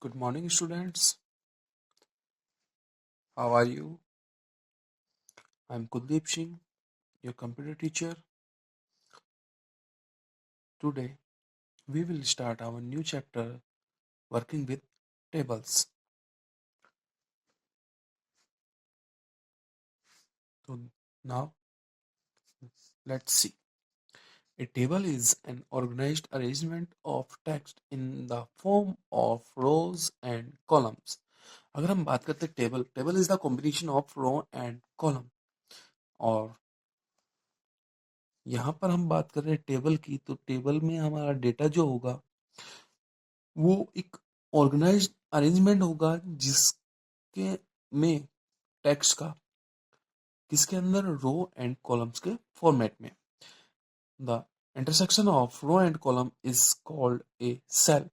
Good morning, students. How are you? I'm Kuldeep Singh, your computer teacher. Today, we will start our new chapter working with tables. So, now, let's see. A table is an organized arrangement of text in the form of rows and columns. अगर हम बात करते हैं table is the combination of row and column. और यहाँ पर हम बात कर रहे हैं टेबल की, तो टेबल में हमारा डेटा जो होगा वो एक ऑर्गेनाइज्ड अरेंजमेंट होगा जिसके में टेक्स्ट का किसके अंदर रो एंड कॉलम्स के फॉर्मेट में। The intersection of row and column is called a cell.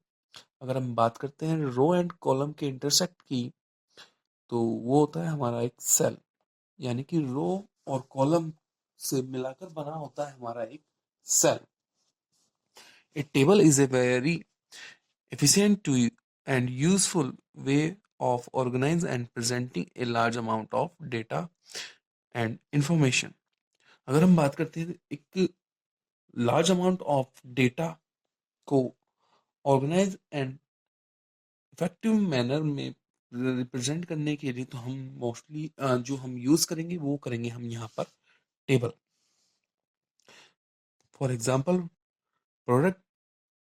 अगर हम बात करते हैं रो एंड कॉलम के इंटरसेक्ट की, तो वो होता है हमारा एक सेल, यानी कि रो और कॉलम से मिलाकर बना होता है हमारा एक cell. A table is a very efficient to and useful way of organizing and presenting a large amount of data and information। अगर हम बात करते हैं एक लार्ज अमाउंट ऑफ डेटा को ऑर्गेनाइज एंड इफेक्टिव मैनर में रिप्रेजेंट करने के लिए, तो हम मोस्टली जो हम यूज करेंगे वो करेंगे हम यहाँ पर table. For example, product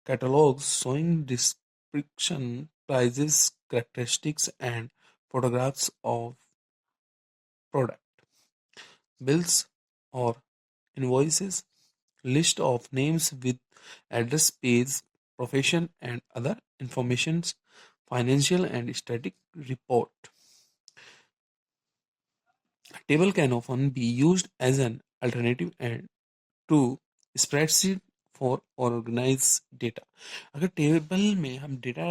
catalogs showing description, prices, characteristics, and photographs of product, bills or invoices, list of names with address, page, profession, and other informations, financial and static report. A table can often be used as an alternative and to spreadsheet for organise data. अगर table में हम data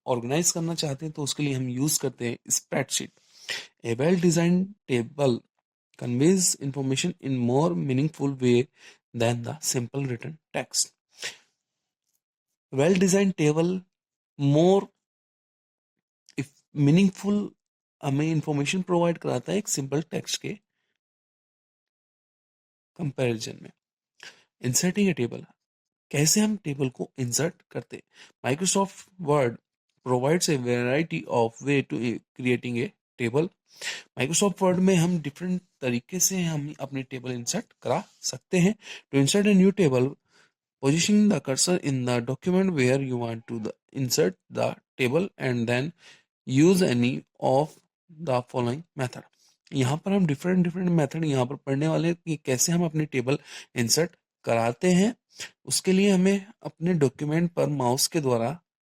organise करना चाहते हैं तो उसके लिए हम यूज करते हैं spreadsheet. A well design table conveys information in more meaningful way than the simple written text. Well designed table more if meaningful हमें इंफॉर्मेशन प्रोवाइड कराता है एक सिंपल टेक्स्ट के कंपैरिजन में। इंसर्टिंग ए टेबल, कैसे हम टेबल को insert करते। Microsoft Word provides a variety of way to creating a table. Microsoft Word में हम डिफरेंट तरीके से हम अपने टेबल इंसर्ट करा सकते हैं। To insert a new table, positioning the cursor in the document where you want to insert the table and then use any of the following method। यहाँ पर हम डिफरेंट डिफरेंट मेथड यहाँ पर पढ़ने वाले हैं कि कैसे हम अपनी टेबल इंसर्ट कराते हैं। उसके लिए हमें अपने डॉक्यूमेंट पर माउस के द्वारा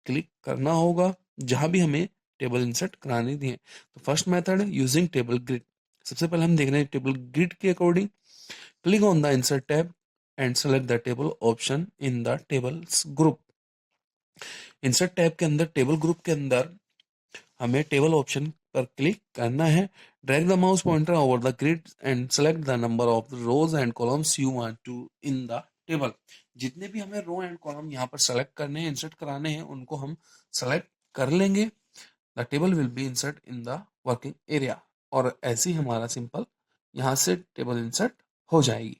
क्लिक करना होगा जहां भी हमें टेबल इंसर्ट करानी थी। तो first method using table grid. सबसे पहले हम देख रहे हैं टेबल ग्रिड के according. Click on the insert tab and select the table option in the tables group. Insert tab के अंदर टेबल ग्रुप के अंदर हमें टेबल ऑप्शन पर क्लिक करना है। Drag the mouse pointer over the grid and select the number of rows and columns you want to in the table. जितने भी हमें रो एंड कॉलम यहाँ पर सेलेक्ट करने हैं, इंसर्ट कराने हैं, उनको हम सेलेक्ट कर लेंगे। The table will be insert in the working area. और ऐसे ही हमारा सिंपल यहाँ से टेबल इंसर्ट हो जाएगी।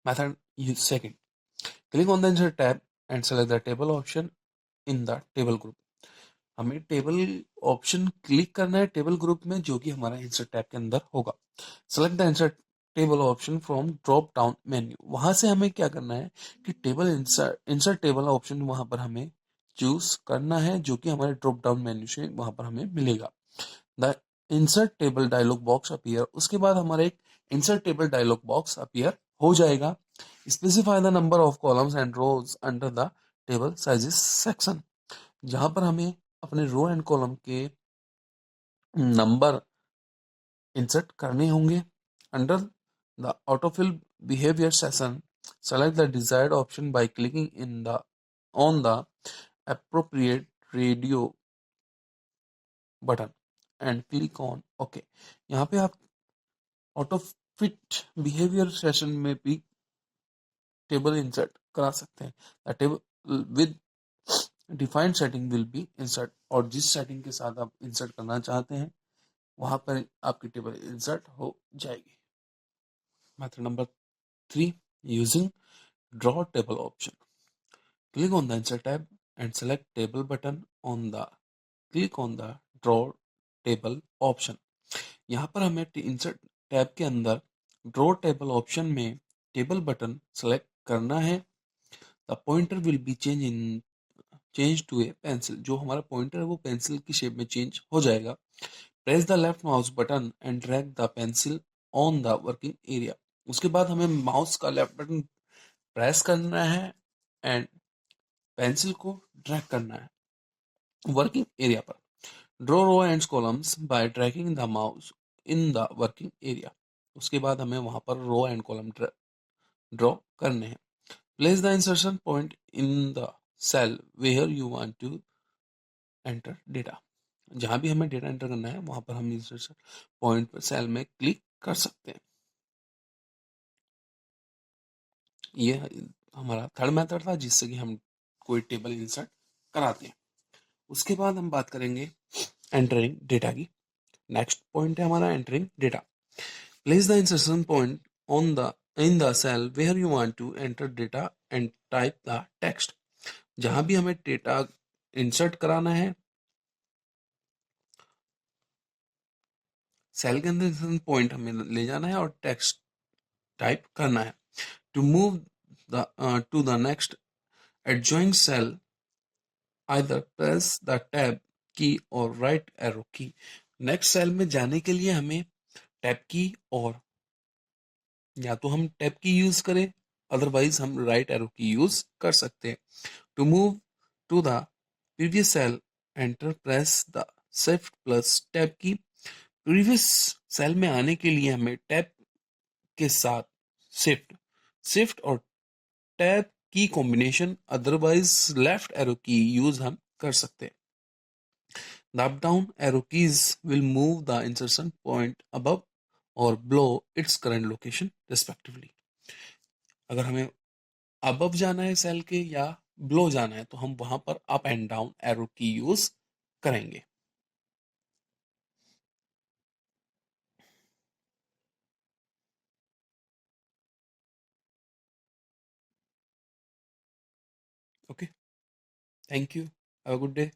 Method second, click on the insert tab and select the table option in the table group. हमें टेबल ऑप्शन क्लिक करना है टेबल ग्रुप में, जो कि हमारा इंसर्ट टैब के अंदर होगा। Select the insert table option from drop down menu. वहां से हमें क्या करना है कि टेबल इंसर्ट टेबल ऑप्शन वहां पर हमें चूज करना है, जो कि हमारे ड्रॉप डाउन मेन्यू से वहां पर हमें मिलेगा। The insert table dialog box appear. उसके बाद हमारा एक insert table dialog box appear हो जाएगा। Specify the number of columns and rows under the table sizes section. जहां पर हमें अपने रो एंड कॉलम के नंबर इंसर्ट करने होंगे। Under the autofill behaviour session, select the desired option by clicking in the on the appropriate radio button and click on okay. यहाँ पे आप ऑटो फिट बिहेवियर सेशन में भी table insert करा सकते हैं। The table with defined setting will be insert, और जिस सेटिंग के साथ आप इंसर्ट करना चाहते हैं वहां पर आपकी टेबल इंसर्ट हो जाएगी। Method number 3, using draw table option. Click on the Insert tab and select Table button on the click on the Draw Table option. यहाँ पर हमें इंसर्ट टैब के अंदर ड्रॉ टेबल ऑप्शन में टेबल बटन सेलेक्ट करना है। The pointer will be change to a pencil, जो हमारा पॉइंटर है वो पेंसिल की शेप में चेंज हो जाएगा। Press the left mouse button and drag the pencil on the working area. उसके बाद हमें माउस का लेफ्ट बटन प्रेस करना है एंड पेंसिल को ड्रैग करना है वर्किंग एरिया पर। Draw row and columns by dragging the mouse in the working area. उसके बाद हमें वहां पर रो एंड कॉलम ड्रॉ करने हैं। Place the insertion point in the cell where you want to enter data. जहां भी हमें डेटा एंटर करना है वहां पर हम इंसर्शन पॉइंट पर सेल में क्लिक कर सकते हैं। ये हमारा थर्ड मेथड था जिससे कि हम कोई टेबल इंसर्ट कराते हैं। उसके बाद हम बात करेंगे एंटरिंग डेटा की। नेक्स्ट पॉइंट है हमारा entering data. Place the insertion point on the in the cell where you want to enter data and type the text. जहां भी हमें डेटा इंसर्ट कराना है सेल के अंदर इंसर्शन पॉइंट हमें ले जाना है और टेक्स्ट टाइप करना है। To move the to the next adjoining cell, either press the tab key और right arrow key. Next cell में जाने के लिए हमें टैब की और या तो हम टैब की यूज करें, अदरवाइज हम राइट एरो की यूज कर सकते हैं। To move to the previous cell enter press the shift plus tab key. Previous cell में आने के लिए हमें टैब के साथ शिफ्ट शिफ्ट और टैब की combination, otherwise left arrow key use हम कर सकते हैं। The up-down arrow keys will move the insertion point above or below its current location respectively. अगर हमें above जाना है सेल के या below जाना है तो हम वहां पर up and down arrow की यूज करेंगे। Okay, thank you, have a good day.